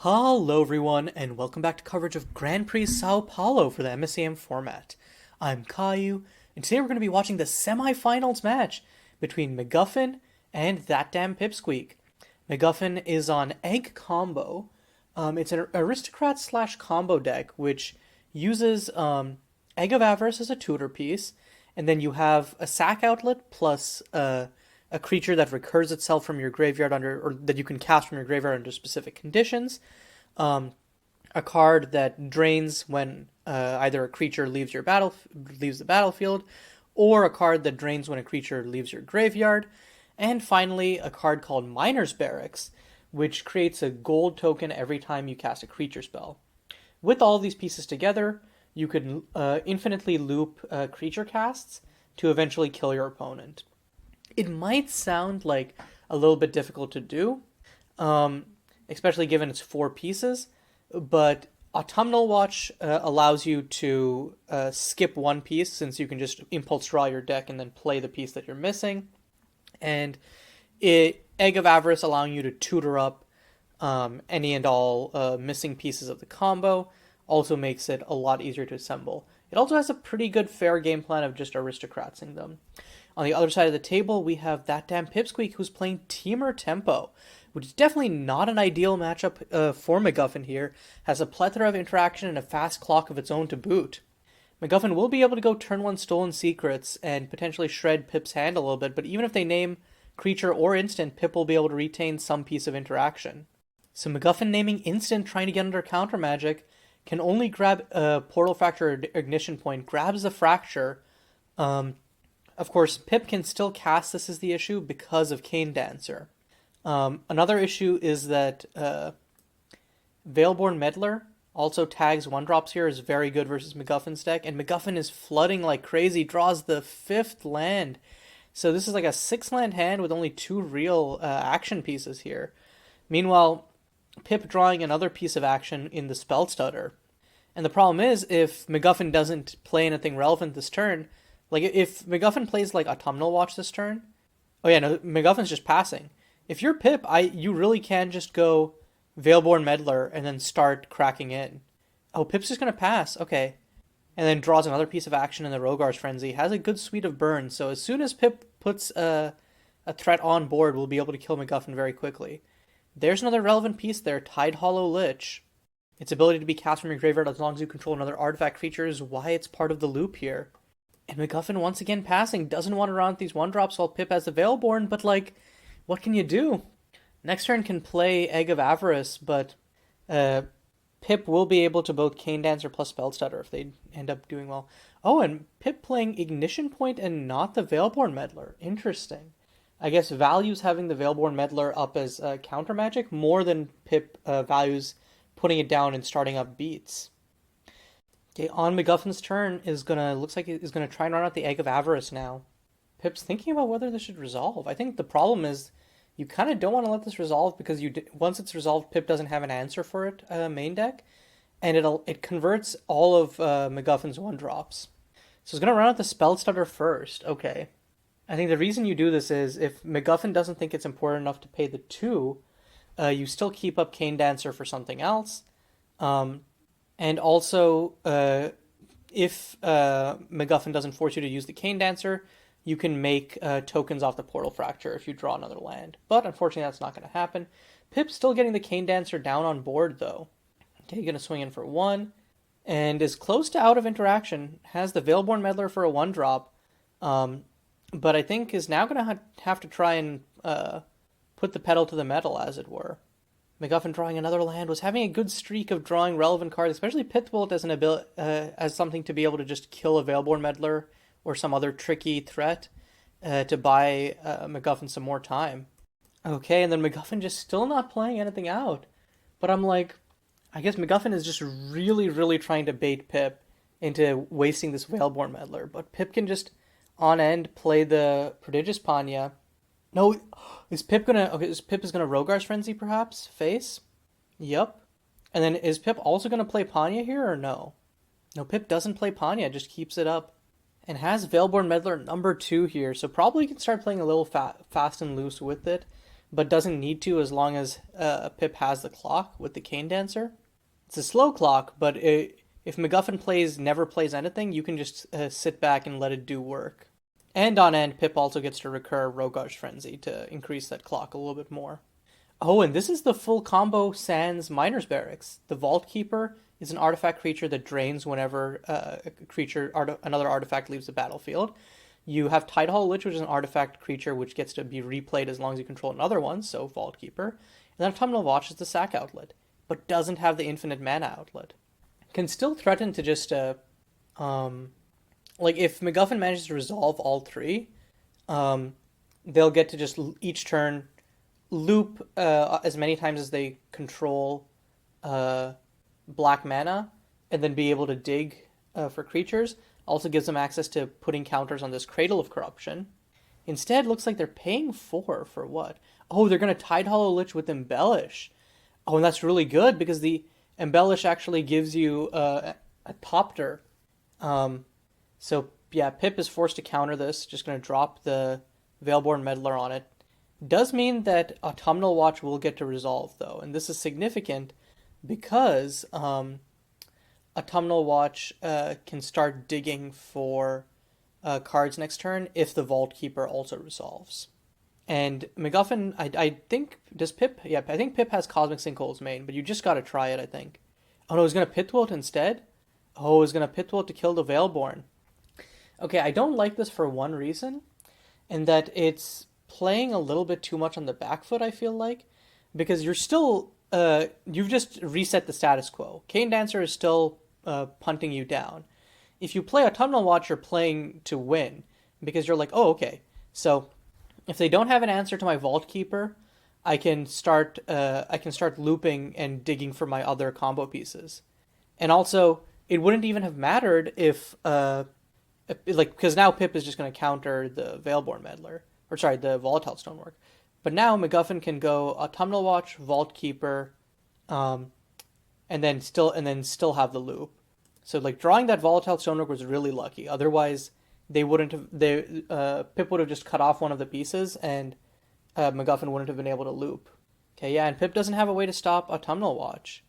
Hello everyone, and welcome back to coverage of Grand Prix Sao Paulo for the MSEM format. I'm Caillou, and today we're going to be watching the semifinals match between McGuffin and that damn Pipsqueak. McGuffin is on Egg Combo. It's an aristocrat slash combo deck, which uses Egg of Avarice as a tutor piece, and then you have a sack outlet plus a creature that recurs itself from your graveyard or that you can cast from your graveyard under specific conditions. A card that drains when either a creature leaves the battlefield, or a card that drains when a creature leaves your graveyard. And finally, a card called Miner's Barracks, which creates a gold token every time you cast a creature spell. With all these pieces together, you can infinitely loop creature casts to eventually kill your opponent. It might sound like a little bit difficult to do, especially given it's 4 pieces, but Autumnal Watch allows you to skip one piece, since you can just impulse draw your deck and then play the piece that you're missing. And Egg of Avarice allowing you to tutor up any and all missing pieces of the combo also makes it a lot easier to assemble. It also has a pretty good fair game plan of just aristocratsing them. On the other side of the table, we have that damn Pipsqueak, who's playing Temur Tempo, which is definitely not an ideal matchup for McGuffin here. Has a plethora of interaction and a fast clock of its own to boot. McGuffin will be able to go turn 1 Stolen Secrets and potentially shred Pip's hand a little bit, but even if they name creature or instant, Pip will be able to retain some piece of interaction. So McGuffin naming instant, trying to get under counter magic, can only grab a Portal Fracture or Ignition Point, grabs the Fracture. Of course, Pip can still cast this as the issue because of Cane Dancer. Another issue is that Veilborn Meddler also tags 1-drops here, is very good versus McGuffin's deck, and McGuffin is flooding like crazy, draws the 5th land. So this is like a 6-land hand with only 2 real action pieces here. Meanwhile, Pip drawing another piece of action in the Spell Stutter. And the problem is, if McGuffin doesn't play anything relevant this turn, like if McGuffin plays like Autumnal Watch this turn, oh yeah, no, McGuffin's just passing. If you're Pip, you really can just go Veilborn Meddler and then start cracking in. Oh, Pip's just gonna pass, okay. And then draws another piece of action in the Rogar's Frenzy. Has a good suite of burns, so as soon as Pip puts a threat on board, we'll be able to kill McGuffin very quickly. There's another relevant piece there, Tidehollow Lich. Its ability to be cast from your graveyard as long as you control another artifact creature is why it's part of the loop here. And McGuffin, once again passing, doesn't want to run with these 1-drops while Pip has the Veilborn, but like, what can you do? Next turn can play Egg of Avarice, but Pip will be able to both Cane Dancer plus Spell Stutter if they end up doing well. Oh, and Pip playing Ignition Point and not the Veilborn Meddler. Interesting. I guess values having the Veilborn Meddler up as counter magic more than Pip values putting it down and starting up beats. Okay, on McGuffin's turn looks like is gonna try and run out the Egg of Avarice now. Pip's thinking about whether this should resolve. I think the problem is you kind of don't want to let this resolve, because once it's resolved, Pip doesn't have an answer for it main deck, and it converts all of McGuffin's 1-drops. So it's gonna run out the Spell Stutter first. Okay, I think the reason you do this is if McGuffin doesn't think it's important enough to pay the 2, you still keep up Cane Dancer for something else. And also, if McGuffin doesn't force you to use the Cane Dancer, you can make tokens off the Portal Fracture if you draw another land. But unfortunately, that's not going to happen. Pip's still getting the Cane Dancer down on board, though. Okay, going to swing in for 1, and is close to out of interaction. Has the Veilborn Meddler for a 1-drop, but I think is now going to have to try and put the pedal to the metal, as it were. McGuffin drawing another land, was having a good streak of drawing relevant cards, especially Pithbolt as something to be able to just kill a Veilborn Meddler or some other tricky threat to buy McGuffin some more time. Okay, and then McGuffin just still not playing anything out. But I'm like, I guess McGuffin is just really, really trying to bait Pip into wasting this Veilborn Meddler. But Pip can just, on end, play the Prodigious Panya. No, is Pip gonna Rogar's Frenzy perhaps? Face? Yep. And then is Pip also gonna play Panya here or no? No, Pip doesn't play Panya, just keeps it up. And has Veilborn Meddler number 2 here, so probably can start playing a little fast and loose with it. but doesn't need to as long as Pip has the clock with the Cane Dancer. It's a slow clock, but if McGuffin never plays anything, you can just sit back and let it do work. And on end, Pip also gets to recur Rogar's Frenzy to increase that clock a little bit more. Oh, and this is the full combo sans Miner's Barracks. The Vault Keeper is an artifact creature that drains whenever another artifact leaves the battlefield. You have Tidehollow Lich, which is an artifact creature which gets to be replayed as long as you control another one, so Vault Keeper. And then Autumnal Watch is the sack outlet, but doesn't have the infinite mana outlet. Can still threaten to just, if McGuffin manages to resolve all three, they'll get to just each turn loop as many times as they control black mana, and then be able to dig for creatures. Also gives them access to putting counters on this Cradle of Corruption. Instead, looks like they're paying 4 for what? Oh, they're going to Tidehollow Lich with Embellish. Oh, and that's really good because the Embellish actually gives you a Topter. So, yeah, Pip is forced to counter this. Just going to drop the Veilborn Meddler on it. Does mean that Autumnal Watch will get to resolve, though. And this is significant because Autumnal Watch can start digging for cards next turn if the Vault Keeper also resolves. And McGuffin, I think, does Pip? Yeah, I think Pip has Cosmic Sinkhole's main, but you just got to try it, I think. Oh no, he's going to Pitwilt instead? Oh, he's going to Pitwilt to kill the Veilborn. Okay, I don't like this for one reason, and that it's playing a little bit too much on the back foot, I feel like, because you're still, you've just reset the status quo. Cane Dancer is still punting you down. If you play Autumnal Watch, you're playing to win, because you're like, oh, okay, so if they don't have an answer to my Vault Keeper, I can start looping and digging for my other combo pieces. And also, it wouldn't even have mattered if because now Pip is just going to counter the Veilborn Meddler, or sorry, the Volatile Stonework. But now McGuffin can go Autumnal Watch, Vault Keeper, and then still have the loop. So like drawing that Volatile Stonework was really lucky. Otherwise, Pip would have just cut off one of the pieces, and McGuffin wouldn't have been able to loop. Okay, yeah, and Pip doesn't have a way to stop Autumnal Watch.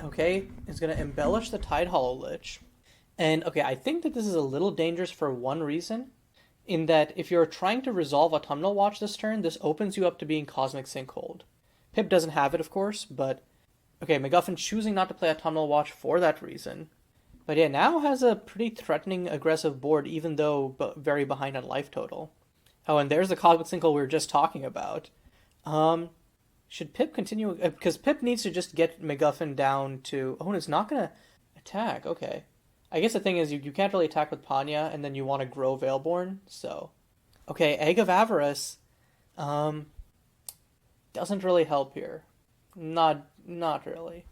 Okay, he's going to Embellish the Tidehollow Lich. And, okay, I think that this is a little dangerous for one reason, in that if you're trying to resolve Autumnal Watch this turn, this opens you up to being Cosmic Sinkhold. Pip doesn't have it, of course, but, okay, McGuffin choosing not to play Autumnal Watch for that reason. But yeah, now has a pretty threatening, aggressive board, even though very behind on life total. Oh, and there's the Cosmic Sinkhole we were just talking about. Should Pip continue? Because Pip needs to just get McGuffin down to... Oh, and it's not going to attack. Okay. I guess the thing is, you can't really attack with Panya, and then you want to grow Veilborn, so... Okay, Egg of Avarice. Doesn't really help here. Not really.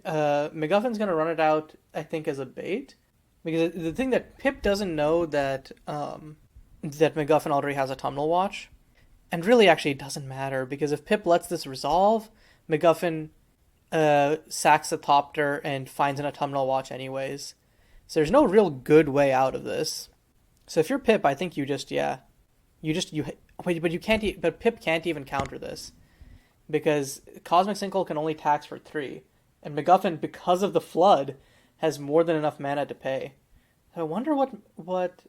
McGuffin's going to run it out, I think, as a bait. Because the thing that Pip doesn't know that McGuffin already has Autumnal Watch. And really, actually, it doesn't matter, because if Pip lets this resolve, McGuffin sacks the Thopter and finds an Autumnal Watch anyways. So there's no real good way out of this. So if you're Pip, I think but Pip can't even counter this, because Cosmic Sinkhole can only tax for 3, and McGuffin, because of the Flood, has more than enough mana to pay. So I wonder what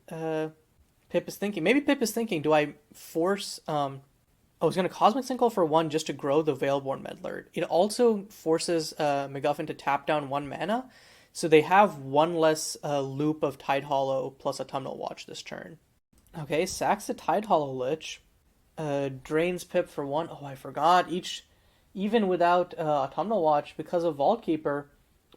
Pip is thinking. Maybe Pip is thinking, do I force... he's going to Cosmic Sinkhole for 1 just to grow the Veilborn Meddler. It also forces McGuffin to tap down 1 mana, so they have 1 less loop of Tidehollow plus Autumnal Watch this turn. Okay, sacks the Tidehollow Lich. Drains Pip for 1. Oh, I forgot. Even without Autumnal Watch, because of Vault Keeper,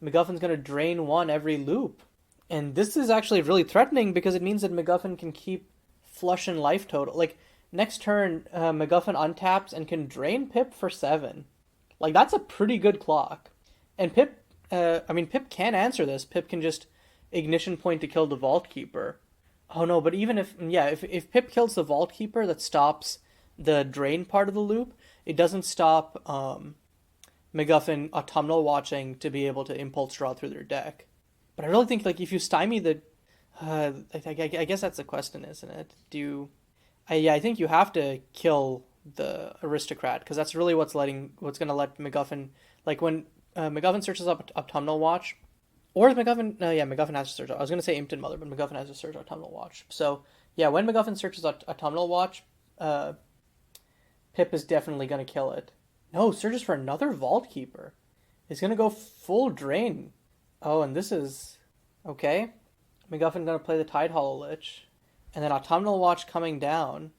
McGuffin's going to drain 1 every loop. And this is actually really threatening, because it means that McGuffin can keep flush in life total. Like, next turn, McGuffin untaps and can drain Pip for 7. Like, that's a pretty good clock. And Pip can answer this. Pip can just Ignition Point to kill the Vault Keeper. Oh no, but even if Pip kills the Vault Keeper, that stops the drain part of the loop. It doesn't stop McGuffin Autumnal Watching to be able to impulse draw through their deck. But I really think, like, if you stymie the... I guess that's the question, isn't it? I think you have to kill the Aristocrat, because that's really what's gonna let McGuffin, like when McGuffin searches up Autumnal Watch, or the McGuffin, no, yeah, McGuffin has to search. I was gonna say Imton Mother, but McGuffin has to search Autumnal Watch. So yeah, when McGuffin searches Autumnal Watch, uh, Pip is definitely gonna kill it. No, searches for another Vault Keeper. He's gonna go full drain. Oh, and this is okay. McGuffin gonna play the Tide Hollow Lich, and then Autumnal Watch coming down.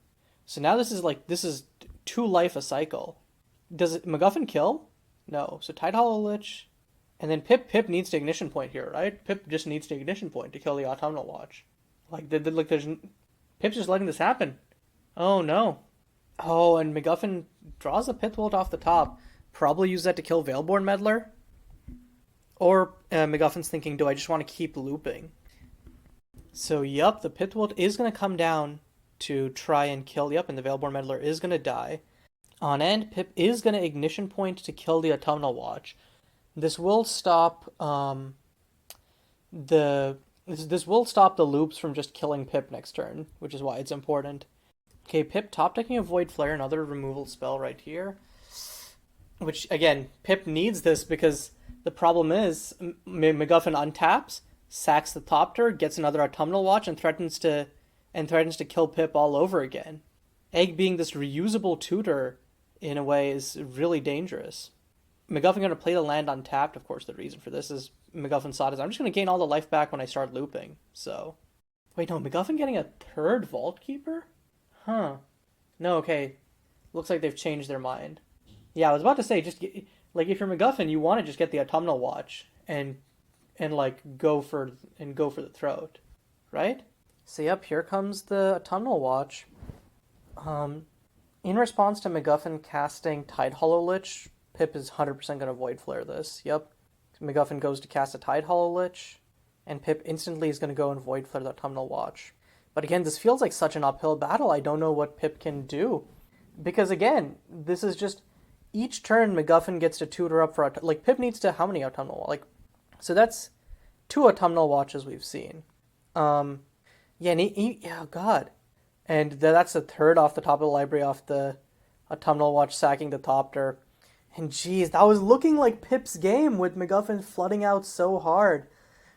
So now this is 2 life a cycle. Does it McGuffin kill? No. So Tide Hollow Lich, and then Pip needs to Ignition Point here, right? Pip just needs to Ignition Point to kill the Autumnal Watch. There's Pip's just letting this happen. Oh no. Oh, and McGuffin draws a Pithwold off the top. Probably use that to kill Veilborn Meddler. Or McGuffin's thinking, do I just want to keep looping? So, yup, the Pithwold is going to come down to try and kill. Yup, and the Veilborn Meddler is going to die. On end, Pip is going to Ignition Point to kill the Autumnal Watch. This will stop this will stop the loops from just killing Pip next turn, which is why it's important. Okay, Pip top decking a Void Flare, another removal spell right here. Which, again, Pip needs this because the problem is McGuffin untaps, sacks the Thopter, gets another Autumnal Watch, and threatens to kill Pip all over again. Egg being this reusable tutor, in a way, is really dangerous. McGuffin going to play the land untapped. Of course, the reason for this is McGuffin saw it as, I'm just going to gain all the life back when I start looping. So, wait, no, McGuffin getting a third Vault Keeper? Huh. No, okay. Looks like they've changed their mind. Yeah, I was about to say, if you're McGuffin, you want to just get the Autumnal Watch and go for the throat, right? So yep, here comes the Autumnal Watch. In response to McGuffin casting Tide Hollow Lich, Pip is 100% going to Void Flare this. Yep. McGuffin goes to cast a Tide Hollow Lich, and Pip instantly is going to go and Void Flare the Autumnal Watch. But again, this feels like such an uphill battle. I don't know what Pip can do. Because again, this is just, each turn McGuffin gets to tutor up for, Pip needs to, how many Autumnal, so that's 2 Autumnal Watches we've seen. Yeah, and oh god. And that's the third off the top of the library off the Autumnal Watch sacking the Thopter. And geez, that was looking like Pip's game with McGuffin flooding out so hard.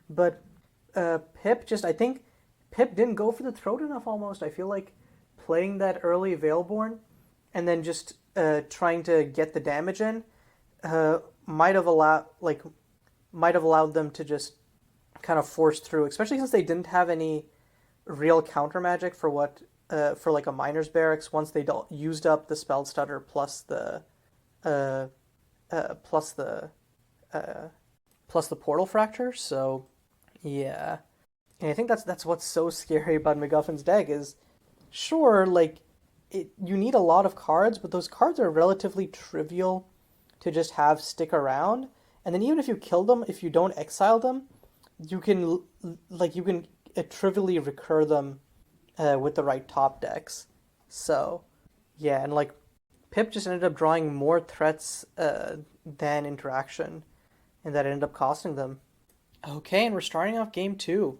But I think Pip didn't go for the throat enough almost. I feel like playing that early Veilborn and then just trying to get the damage in might have allowed them to just kind of force through, especially since they didn't have any real counter magic for a Miner's Barracks once they used up the Spell Stutter plus the Portal Fracture. So yeah, and I think that's what's so scary about McGuffin's deck is, sure, you need a lot of cards, but those cards are relatively trivial to just have stick around. And then even if you kill them, if you don't exile them, you can trivially recur them with the right top decks. So yeah, and Pip just ended up drawing more threats than interaction, and that ended up costing them. Okay, and we're starting off game 2.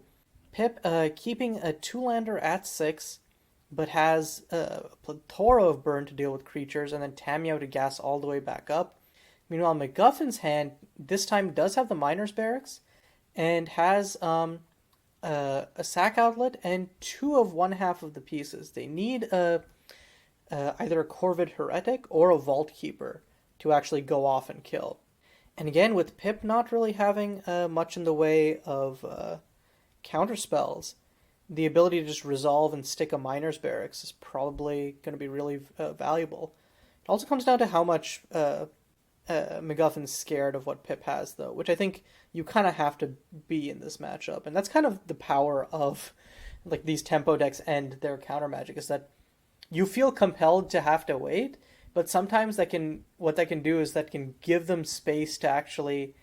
Pip keeping a 2-lander at 6, but has a plethora of burn to deal with creatures, and then Tamiyo to gas all the way back up. Meanwhile, McGuffin's hand this time does have the Miner's Barracks, and has a sack outlet and 2 of 1/2 of the pieces. They need either a Corvid Heretic or a Vault Keeper to actually go off and kill. And again, with Pip not really having much in the way of counter spells, the ability to just resolve and stick a Miner's Barracks is probably going to be really valuable. It also comes down to how much McGuffin's scared of what Pip has, though, which I think you kind of have to be in this matchup. And that's kind of the power of these tempo decks and their counter magic, is that you feel compelled to have to wait, but sometimes that can give them space to actually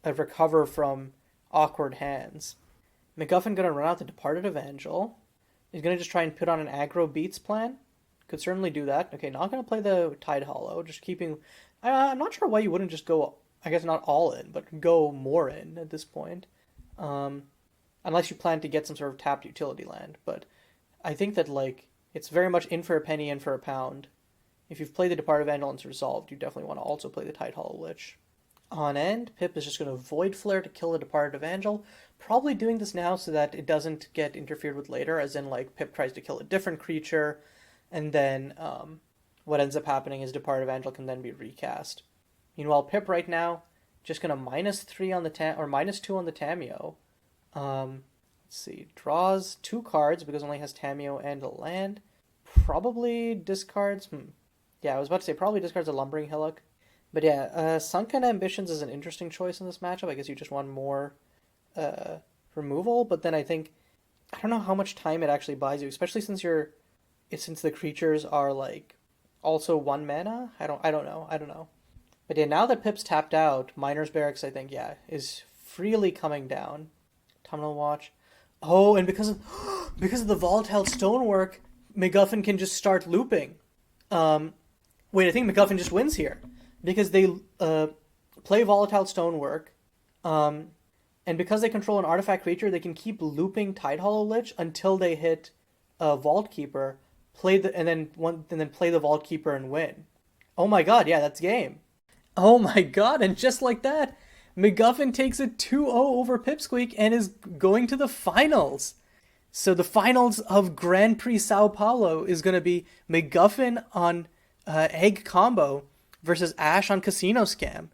recover from awkward hands. McGuffin going to run out the Departed Evangel. He's going to just try and put on an aggro beats plan. Could certainly do that. Okay, not going to play the Tide Hollow. Just keeping... I'm not sure why you wouldn't just go, I guess not all in, but go more in at this point. Unless you plan to get some sort of tapped utility land. But I think that, it's very much in for a penny, in for a pound. if you've played the Departed Vandal and it's resolved, you definitely want to also play the Tide Hollow Lich. On end, Pip is just going to Void Flare to kill the Departed Evangel. Probably doing this now so that it doesn't get interfered with later, as in, like, Pip tries to kill a different creature, and then what ends up happening is Departed Evangel can then be recast. Meanwhile, Pip right now, just going to -3 on the -2 on the Tameo. Let's see, draws 2 cards because it only has Tameo and a land. Probably discards, yeah, I was about to say probably discards a Lumbering Hillock. But yeah, Sunken Ambitions is an interesting choice in this matchup. I guess you just want more removal, but then I don't know how much time it actually buys you, especially since the creatures are like also 1 mana. I don't know. But yeah, now that Pip's tapped out, Miner's Barracks, I think, yeah, is freely coming down. Autumnal Watch. Oh, and because of the Volatile Stonework, McGuffin can just start looping. Wait, I think McGuffin just wins here. Because they play Volatile Stonework, and because they control an artifact creature, they can keep looping Tide Hollow Lich until they hit Vault Keeper, and then play the Vault Keeper and win. Oh my god, yeah, that's game. Oh my god, and just like that, McGuffin takes a 2-0 over Pipsqueak and is going to the finals. So the finals of Grand Prix São Paulo is going to be McGuffin on Egg Combo versus Ash on Casino Scam.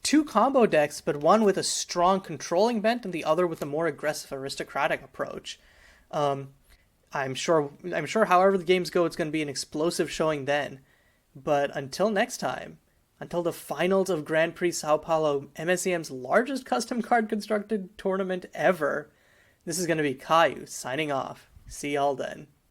2 combo decks, but one with a strong controlling bent and the other with a more aggressive aristocratic approach. I'm sure however the games go, it's going to be an explosive showing then. But until next time, until the finals of Grand Prix São Paulo, MSEM's largest custom card constructed tournament ever, this is going to be Caillou signing off. See y'all then.